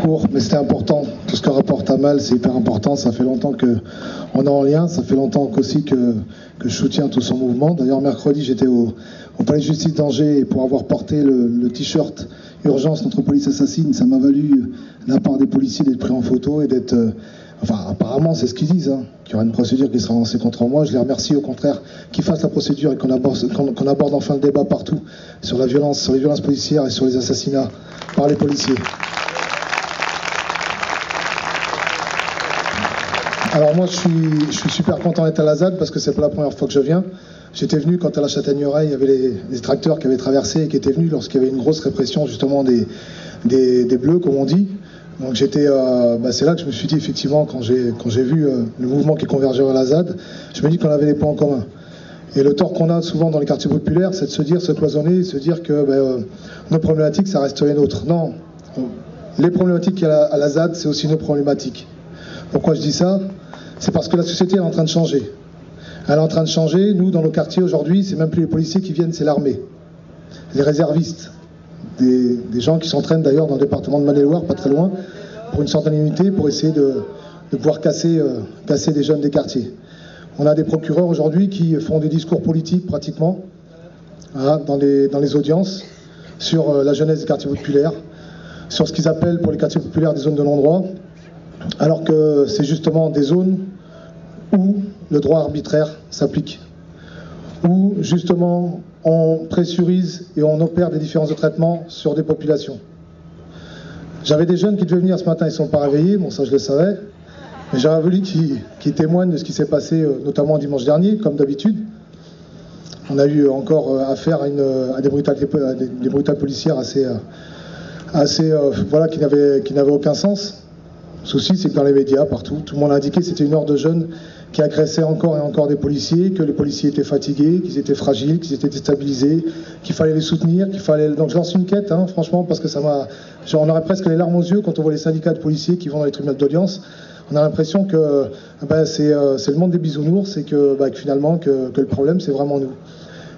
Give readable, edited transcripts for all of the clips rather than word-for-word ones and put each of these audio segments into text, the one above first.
court, mais c'était important. Tout ce que rapporte Amal, c'est hyper important. Ça fait longtemps qu'on est en lien. Ça fait longtemps aussi que je soutiens tout son mouvement. D'ailleurs, mercredi, j'étais au palais de justice d'Angers et pour avoir porté le t-shirt « Urgence, notre police assassine », ça m'a valu de la part des policiers d'être pris en photo et d'être... Enfin, apparemment, c'est ce qu'ils disent, hein, qu'il y aura une procédure qui sera lancée contre moi. Je les remercie, au contraire, qu'ils fassent la procédure et qu'on aborde enfin le débat partout sur la violence, sur les violences policières et sur les assassinats par les policiers. Alors moi, je suis super content d'être à la ZAD parce que c'est pas la première fois que je viens. J'étais venu quand à la Châtaigneraie, il y avait les tracteurs qui avaient traversé et qui étaient venus lorsqu'il y avait une grosse répression justement des Bleus, comme on dit. Donc c'est là que je me suis dit effectivement, quand j'ai vu le mouvement qui convergeait vers la ZAD, je me dis qu'on avait les points en commun. Et le tort qu'on a souvent dans les quartiers populaires, c'est de se dire, se cloisonner, se dire que nos problématiques, ça reste les nôtres. Non, les problématiques qu'il y a à la ZAD, c'est aussi nos problématiques. Pourquoi je dis ça? C'est parce que la société est en train de changer. Elle est en train de changer. Nous, dans nos quartiers aujourd'hui, c'est même plus les policiers qui viennent, c'est l'armée. Les réservistes. Des gens qui s'entraînent d'ailleurs dans le département de Maine-et-Loire, pas très loin, pour une centaine d'unités, pour essayer de pouvoir casser des jeunes des quartiers. On a des procureurs aujourd'hui qui font des discours politiques pratiquement dans les audiences sur la jeunesse des quartiers populaires, sur ce qu'ils appellent pour les quartiers populaires des zones de non-droit, alors que c'est justement des zones où le droit arbitraire s'applique, où justement on pressurise et on opère des différences de traitement sur des populations. J'avais des jeunes qui devaient venir ce matin, ils ne sont pas réveillés, bon ça je le savais, mais j'aurais voulu qu'ils témoignent de ce qui s'est passé, notamment dimanche dernier, comme d'habitude. On a eu encore affaire à des brutales policières qui n'avaient aucun sens. Le souci, c'est que dans les médias, partout, tout le monde a indiqué que c'était une horde de jeunes qui agressaient encore et encore des policiers, que les policiers étaient fatigués, qu'ils étaient fragiles, qu'ils étaient déstabilisés, qu'il fallait les soutenir, Donc je lance une quête, hein, franchement, parce que on aurait presque les larmes aux yeux quand on voit les syndicats de policiers qui vont dans les tribunaux d'audience. On a l'impression que c'est le monde des bisounours et que finalement que le problème, c'est vraiment nous.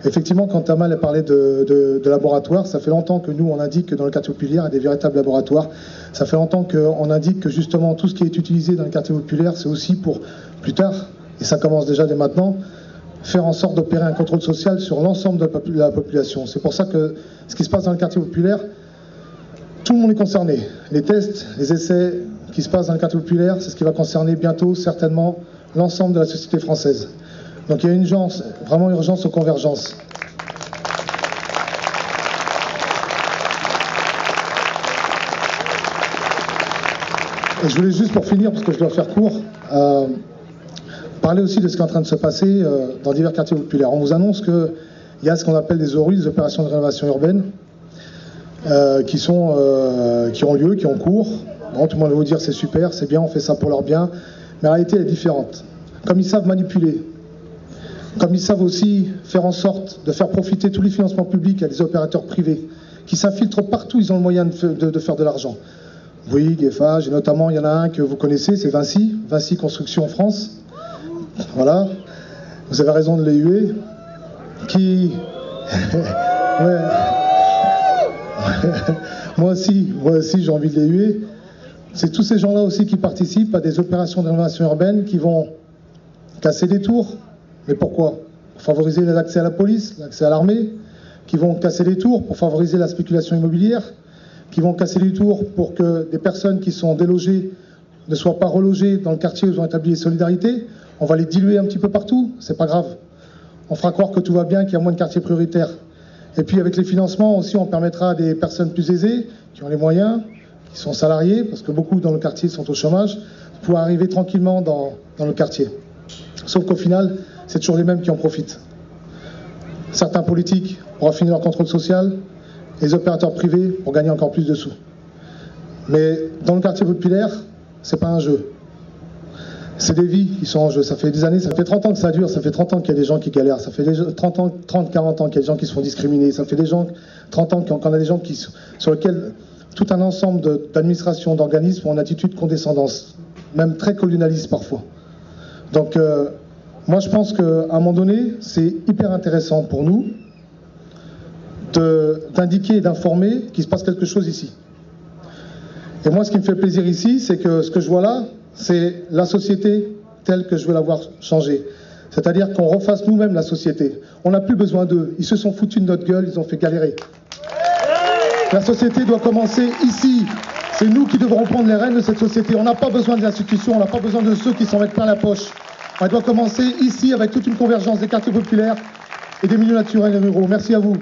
Effectivement, quand Amal a parlé de laboratoire, ça fait longtemps que nous, on indique que dans le quartier populaire, il y a des véritables laboratoires. Ça fait longtemps qu'on indique que justement tout ce qui est utilisé dans le quartier populaire, c'est aussi pour plus tard, et ça commence déjà dès maintenant, faire en sorte d'opérer un contrôle social sur l'ensemble de la population. C'est pour ça que ce qui se passe dans le quartier populaire, tout le monde est concerné. Les tests, les essais qui se passent dans le quartier populaire, c'est ce qui va concerner bientôt, certainement, l'ensemble de la société française. Donc il y a une urgence, vraiment urgence aux convergences. Et je voulais juste pour finir, parce que je dois faire court, parler aussi de ce qui est en train de se passer dans divers quartiers populaires. On vous annonce qu'il y a ce qu'on appelle des ORU, des opérations de rénovation urbaine, qui ont lieu, qui ont cours. Bon, tout le monde va vous dire c'est super, c'est bien, on fait ça pour leur bien, mais la réalité elle est différente. Comme ils savent manipuler, comme ils savent aussi faire en sorte de faire profiter tous les financements publics à des opérateurs privés qui s'infiltrent partout, ils ont le moyen de faire de l'argent. Bouygues, Eiffage, et notamment il y en a un que vous connaissez, c'est Vinci Construction France. Voilà, vous avez raison de les huer. Ouais. Moi aussi j'ai envie de les huer. C'est tous ces gens-là aussi qui participent à des opérations de rénovation urbaine qui vont casser des tours. Mais pourquoi? Pour favoriser l'accès à la police, l'accès à l'armée, qui vont casser les tours pour favoriser la spéculation immobilière, qui vont casser les tours pour que des personnes qui sont délogées ne soient pas relogées dans le quartier où ils ont établi les solidarités. On va les diluer un petit peu partout, c'est pas grave. On fera croire que tout va bien, qu'il y a moins de quartiers prioritaires. Et puis avec les financements aussi, on permettra à des personnes plus aisées, qui ont les moyens, qui sont salariés, parce que beaucoup dans le quartier sont au chômage, de pouvoir arriver tranquillement dans le quartier. Sauf qu'au final, c'est toujours les mêmes qui en profitent. Certains politiques pour affiner leur contrôle social, les opérateurs privés pour gagner encore plus de sous. Mais dans le quartier populaire, c'est pas un jeu. C'est des vies qui sont en jeu. Ça fait des années, ça fait 30 ans que ça dure, ça fait 30 ans qu'il y a des gens qui galèrent, ça fait 30, 40 ans qu'il y a des gens qui se font discriminer, ça fait 30 ans qu'on a des gens sur lesquels tout un ensemble d'administrations, d'organismes ont une attitude condescendance, même très colonialiste parfois. Donc, moi je pense qu'à un moment donné, c'est hyper intéressant pour nous d'indiquer et d'informer qu'il se passe quelque chose ici. Et moi, ce qui me fait plaisir ici, c'est que ce que je vois là, c'est la société telle que je veux la voir changer. C'est-à-dire qu'on refasse nous-mêmes la société. On n'a plus besoin d'eux. Ils se sont foutus de notre gueule, ils ont fait galérer. La société doit commencer ici. C'est nous qui devrons prendre les rênes de cette société. On n'a pas besoin des institutions, on n'a pas besoin de ceux qui s'en mettent plein la poche. On doit commencer ici avec toute une convergence des quartiers populaires et des milieux naturels et ruraux. Merci à vous.